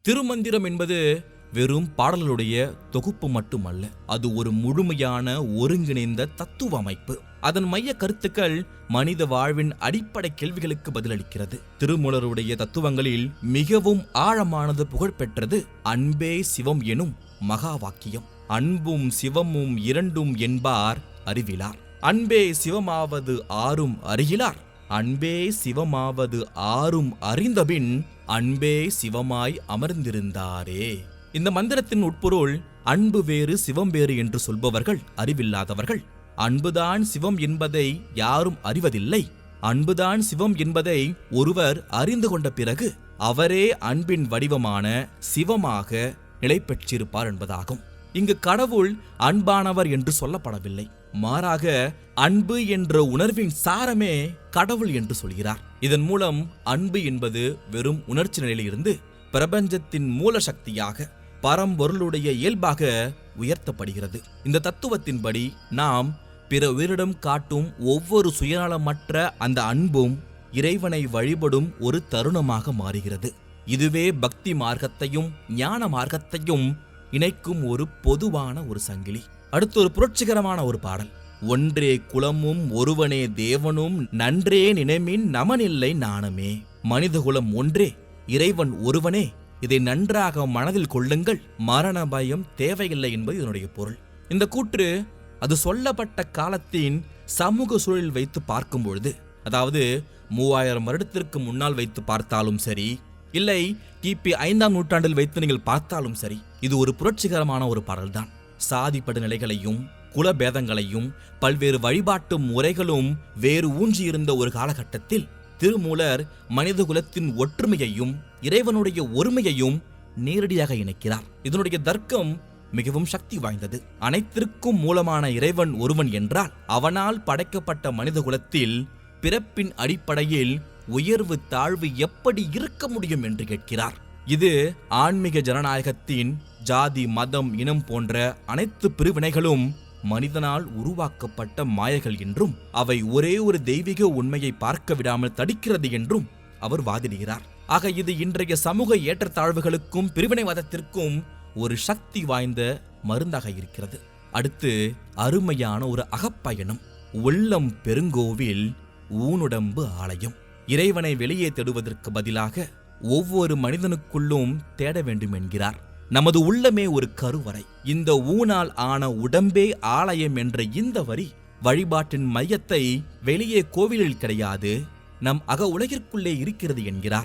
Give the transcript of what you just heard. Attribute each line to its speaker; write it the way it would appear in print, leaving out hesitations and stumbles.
Speaker 1: திருமந்திரம் என்பது வெறும் பாடல்களுடைய தொகுப்பு மட்டுமல்ல, அது ஒரு முழுமையான ஒருங்கிணைந்த தத்துவ அமைப்பு. அதன் மைய கருத்துக்கள் மனித வாழ்வின் அடிப்படை கேள்விகளுக்கு பதிலளிக்கிறது. திருமூலருடைய தத்துவங்களில் மிகவும் ஆழமானது, புகழ்பெற்றது அன்பே சிவம் எனும் மகா வாக்கியம். அன்பும் சிவமும் இரண்டும் என்பார் அறிவிலார். அன்பே சிவமாவது ஆறும் அறிகிலார். அன்பே சிவமாவது ஆறும் அறிந்தபின் அன்பே சிவமாய் அமர்ந்திருந்தாரே. இந்த மந்திரத்தின் உட்பொருள், அன்பு வேறு சிவம் வேறு என்று சொல்பவர்கள் அறிவில்லாதவர்கள். அன்புதான் சிவம் என்பதை யாரும் அறிவதில்லை. அன்புதான் சிவம் என்பதை ஒருவர் அறிந்து கொண்ட பிறகு அவரே அன்பின் வடிவமான சிவமாக நிலை பெற்றிருப்பார் என்பதாகும். இங்கு கடவுள் அன்பானவர் என்று சொல்லப்படவில்லை. மாறாக அன்பு என்ற உணர்வின் சாரமே கடவுள் என்று சொல்கிறார். இதன் மூலம் அன்பு என்பது வெறும் உணர்ச்சி நிலையிலிருந்து பிரபஞ்சத்தின் மூல சக்தியாக, பரம்பொருளுடைய இயல்பாக உயர்த்தப்படுகிறது. இந்த தத்துவத்தின்படி நாம் பிற உயிரிடம் காட்டும் ஒவ்வொரு சுயநலமற்ற அந்த அன்பும் இறைவனை வழிபடும் ஒரு தருணமாக மாறுகிறது. இதுவே பக்தி மார்க்கத்தையும் ஞான மார்க்கத்தையும் இணைக்கும் ஒரு பொதுவான ஒரு சங்கிலி. அடுத்து ஒரு புரட்சிகரமான ஒரு பாடல். ஒன்றே குலமும் ஒருவனே தேவனும் நன்றே நினைமின் நமனில்லை நாணமே. மனிதகுலம் ஒன்றே, இறைவன் ஒருவனே, இதை நன்றாக மனதில் கொள்ளுங்கள், மரண பயம் தேவையில்லை என்பது இதனுடைய பொருள். இந்த கூற்று அது சொல்லப்பட்ட காலத்தின் சமூக சூழலில் வைத்து பார்க்கும் பொழுது, அதாவது 3000 வருடத்திற்கு முன்னால் வைத்து பார்த்தாலும் சரி, இல்லை கிபி 5ஆம் நூற்றாண்டில் வைத்து நீங்கள் பார்த்தாலும் சரி, இது ஒரு புரட்சிகரமான ஒரு பாடல்தான். சாதி படுநிலைகளையும் குலபேதங்களையும் பல்வேறு வழிபாட்டு முறைகளும் வேறு ஊன்றியிருந்த ஒரு காலகட்டத்தில் திருமூலர் மனித குலத்தின் ஒற்றுமையையும் இறைவனுடைய ஒருமையையும் நேரடியாக இணைக்கிறார். இதனுடைய தர்க்கம் மிகவும் சக்தி வாய்ந்தது. அனைத்திற்கும் மூலமான இறைவன் ஒருவன் என்றால் அவனால் படைக்கப்பட்ட மனித குலத்தில் பிறப்பின் அடிப்படையில் உயர்வு தாழ்வு எப்படி இருக்க முடியும் என்று கேட்கிறார். இது ஆன்மீக ஜனநாயகத்தின் ஜாதி மதம் இனம் போன்ற அனைத்து பிரிவினைகளும் மனிதனால் உருவாக்கப்பட்ட மாயைகள் என்றும் அவை ஒரே ஒரு தெய்வீக உண்மையை பார்க்க விடாமல் தடுக்கிறது என்றும் அவர் வாதிடுகிறார். ஆக இது இன்றைய சமூக ஏற்றத்தாழ்வுகளுக்கும் பிரிவினைவாதத்திற்கும் ஒரு சக்தி வாய்ந்த மருந்தாக இருக்கிறது. அடுத்து அருமையான ஒரு அகப்பயணம். உள்ளம் பெருங்கோவில், ஊனுடம்பு ஆலயம். இறைவனை வெளியே தேடுவதற்கு பதிலாக ஒவ்வொரு மனிதனுக்குள்ளும் தேட வேண்டும் என்கிறார். நமது உள்ளமே ஒரு கருவறை, இந்த ஊனால் ஆன உடம்பே ஆலயம் என்ற இந்த வரி வழிபாட்டின் மையத்தை வெளியே கோவிலில் கிடையாது, நம் அக உலகிற்குள்ளே இருக்கிறது என்கிறார்.